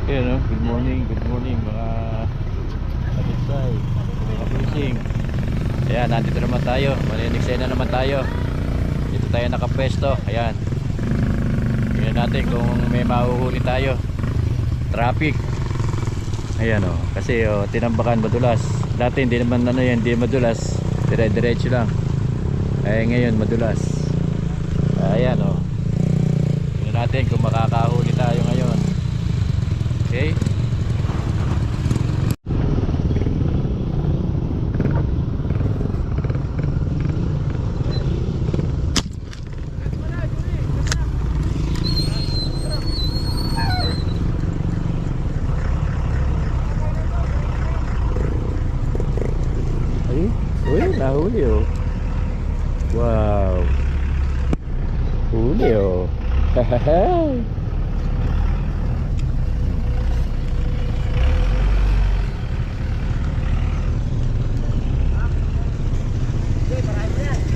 Ayan o, good morning mga kalisay, mga busing. Ayan, nandito naman tayo, maniniksay na naman tayo. Dito tayo nakapwesto, ayan. Tingnan natin kung may mahuhuli tayo. Traffic. Ayan o, kasi tinambakan madulas. Dati hindi naman ano yan, hindi madulas, dire-diretso lang. Ay ngayon madulas. Ayan o, tingnan natin kung makakahuli tayo ngayon. Okay. Ay, uy, nahuli oh. Wow. Huli oh. Hahaha.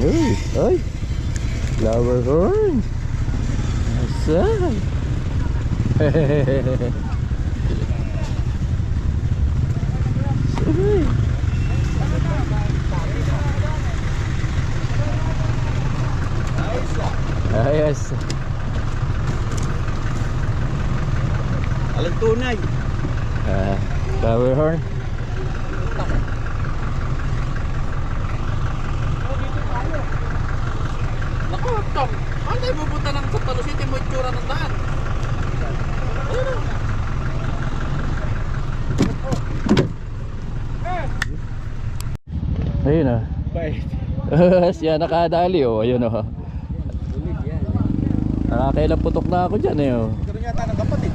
Uy, ay, flower horn. Asan? Hehehehe. Sabay. Ayos. Alam tunay. Flower horn. Naku, Tom. Ano tayo pupunta ng Santa Lucita mo itsura ng daan? Ayun ah. Bait. Siya nakadali oh. Ayun oh. Nakakailang putok na ako dyan eh oh. Ikaw yata ng kapatid.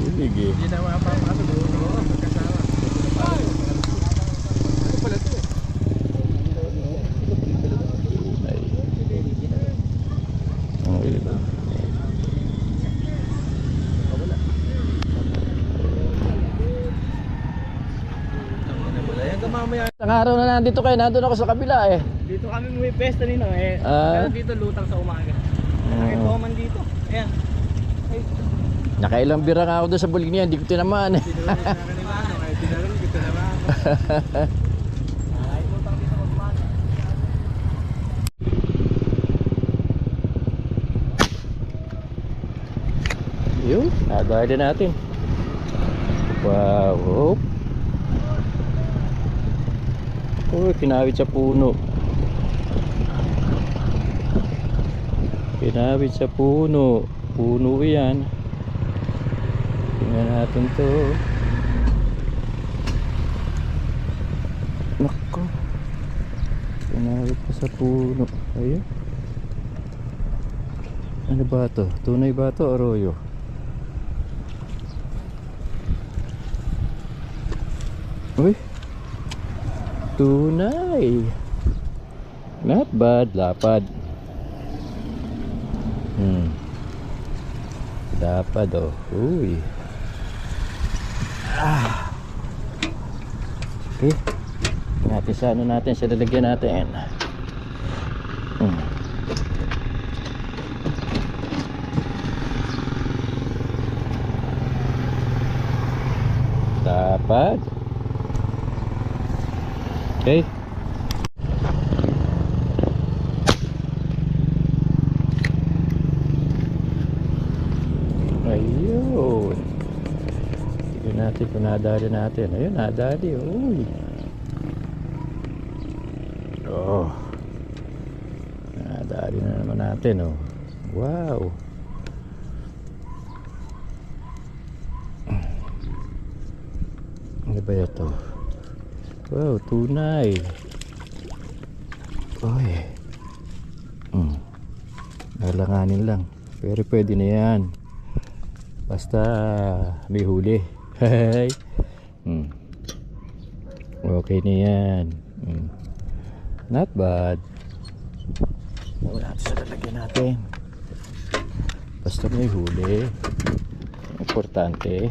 Hilig eh. Hindi na mapapasok doon. Magkasama. Ano pala ito? Ay. Ay. Isang araw na nandito kayo, nandun ako sa kabila eh. Dito kami may pesta nino eh. Ah. Pero dito lutang sa umaga. Ah. Ito man dito. Ayan. Ay, Nakailang bira nga ako doon sa bulig niya, hindi ko tinamaan eh. tinulog na kanila. Ay, tinulog kita naman. Ay, lutang dito sa umaga. Yun, nadaya din natin. Wow, oh. Oh, kinawit sa puno. Kinawit sa puno. Puno yan. Tingnan natin to. Nako. Kinawit pa sa puno. Ayun. Ano ba to? Tunay ba to? Arroyo? Uy. Tunay. Not bad. Lapad. Lapad oh. Uy. Okay. Natin sa ano natin. Sa lalagyan natin. Lapad. Okay. Ayun. Tignan natin kung nadali natin. Ayun, nadali. Uy. Oh. Nadali na naman natin oh. Wow. Ano ba ito? Wow, tunay. Uy. Nalanganin lang. Pero pwede na yan. Basta may huli. Okay na yan. Not bad. Wala natin sa lalagyan natin. Basta may huli. Importante.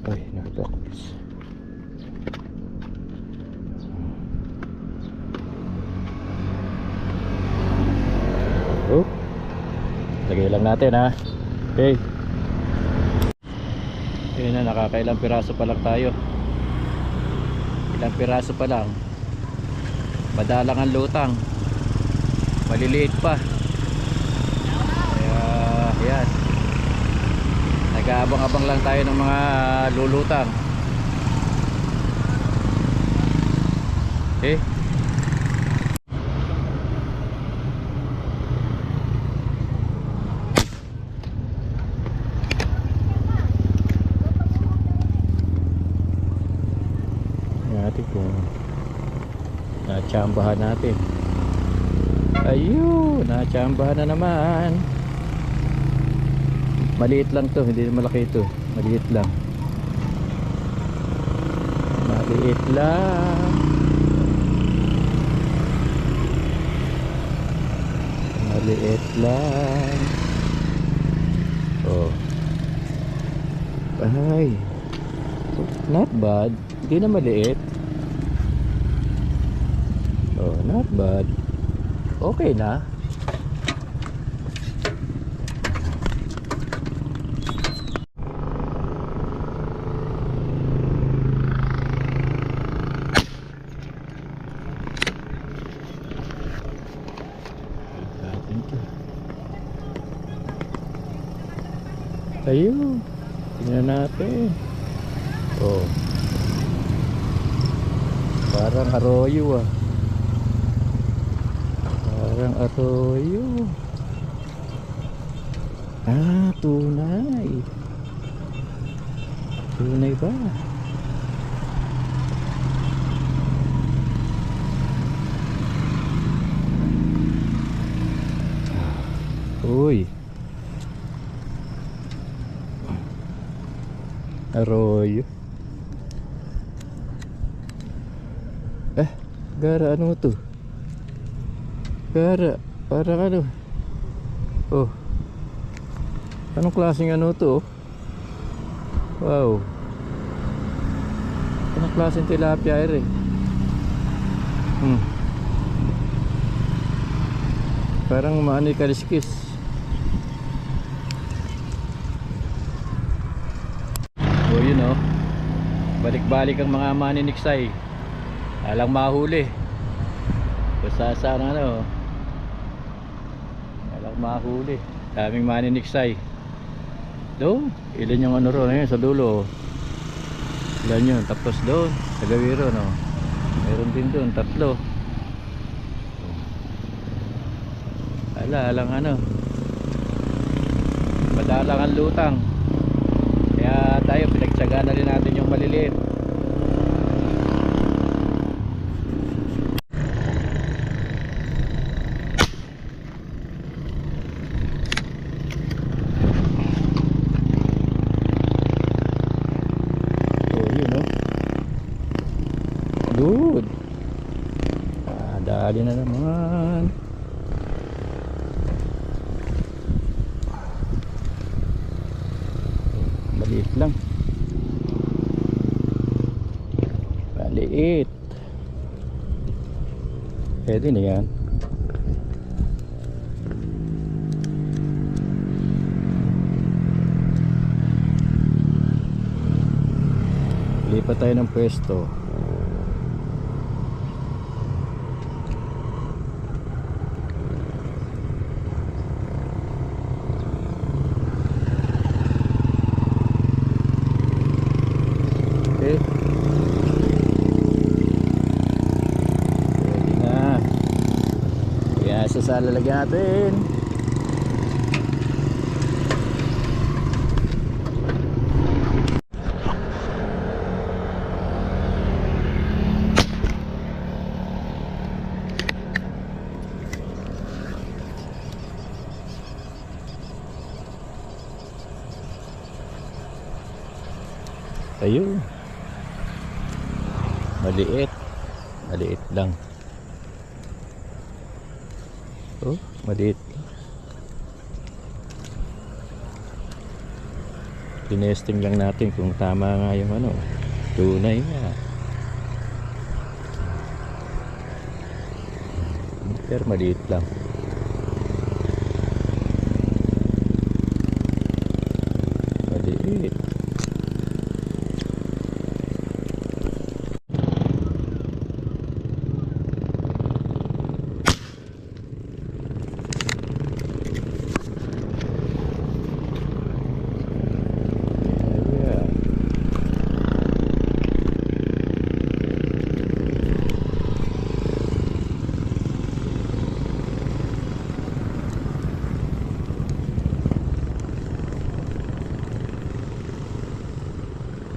Ay, nag-focus. Oh. Lagay lang natin ha. Okay. Yun na, nakakailang piraso pa lang tayo. Ilang piraso pa lang. Madalang ang lutang. Maliliit pa. Kaya yan, nag-aabang-abang lang tayo ng mga lulutang. Okay. Natin kung natsambahan natin. Ayun, natsambahan na naman. Maliit lang to, hindi malaki ito. Maliit lang. Maliit lang. Maliit lang. Oh. Ay. Not bad. Hindi na maliit. Oh, not bad. Okay na. Ayun. Tingnan natin. Oh. Parang arroyo ah. Parang arroyo. Ah, tunay. Tunay ba? Uy. Arroyo. Gara ano to? Gara, parang ano? Oh. Anong klaseng ano to? Wow. Anong klaseng tilapia ere? Parang maani kaliskis. Oh, yun oh. Balik-balik ang mga maniniksay. Alang mahuli. Basta saan ano. Alang mahuli. Daming maniniksay. Doon. Ilan yung ano ron ngayon sa dulo. Ilan yun. Tapos doon. Sa gawiro no. Meron din doon. 3. Alang ano. Madalang ang lutang. Kaya tayo pinagtsagaan na rin natin yung maliliit. Good. Dali na naman. Maliit lang. Maliit. Pwede na yan. Lipat tayo ng pwesto. Okay. Pwede na. Kaya sasalalagyan natin. Ayun. Maliit. Maliit lang. Oh, maliit. Tinesting lang natin kung tama nga yung ano. Tunay nga. Pero maliit lang.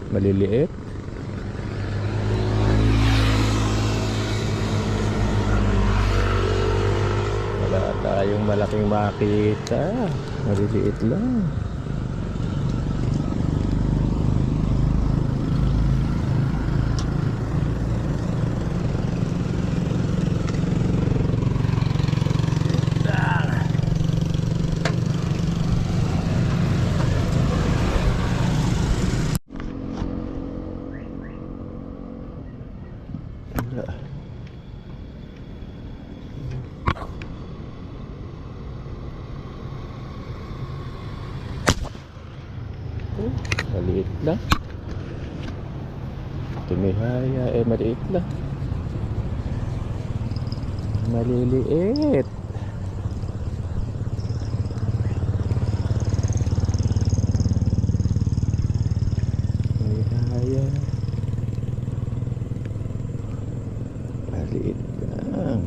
Maliliit. Wala tayong malaking makita. Maliliit lang. Maliit lang. Tumihaya maliit lang. Maliliit. Tumihaya. Maliit lang.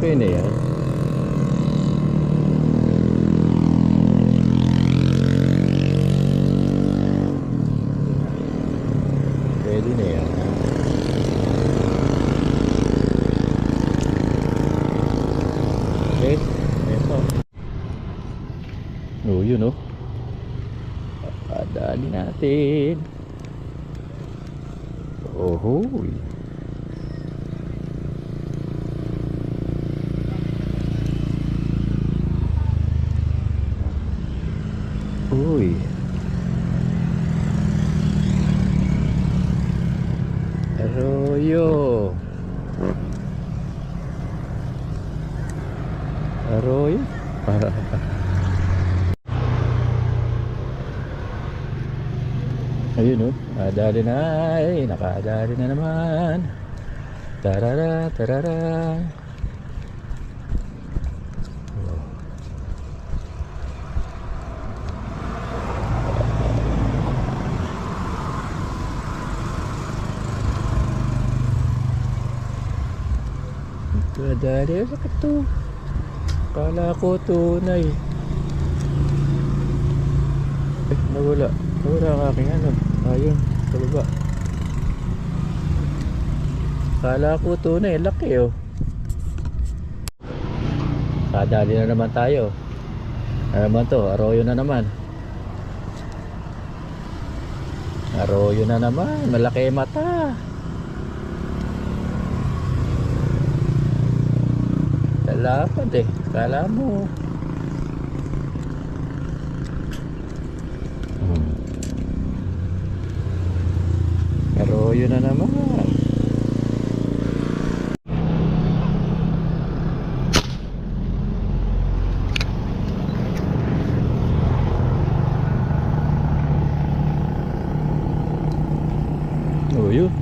Okay na yan. Pwede na yan. Okay. Ito. Oh, yun oh. Padali natin. Oh, uy. Arroyo. Arroyo. Ayun oh, nadali na. Ay, nakadali na naman. Tarara, tarara. Kadali sa kato. Kala ko tunay. Nawala. Nawala ang aking ano. Ayun, sa baba. Kala ko tunay. Laki oh. Kadali na naman tayo. Ano naman to? Arroyo na naman. Arroyo na naman. Malaki mata. Lapad eh. Kala mo. Arroyo na naman. Oh, yun.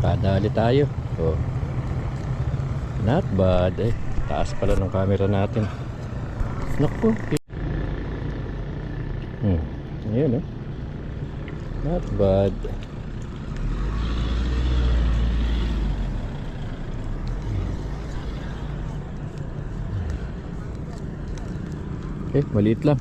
Kadali tayo. Oh. Not bad eh. Taas pala ng camera natin. Naku. Ayan eh. Not bad. Maliit lang.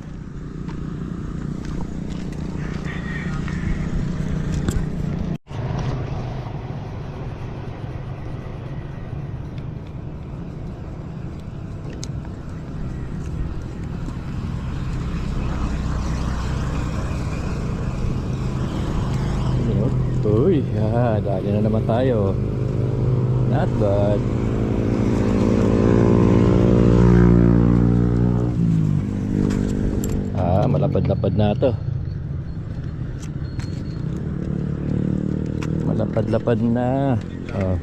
Uy, dali na naman tayo. Not bad. Malapad-lapad na to. Malapad-lapad na. Oh.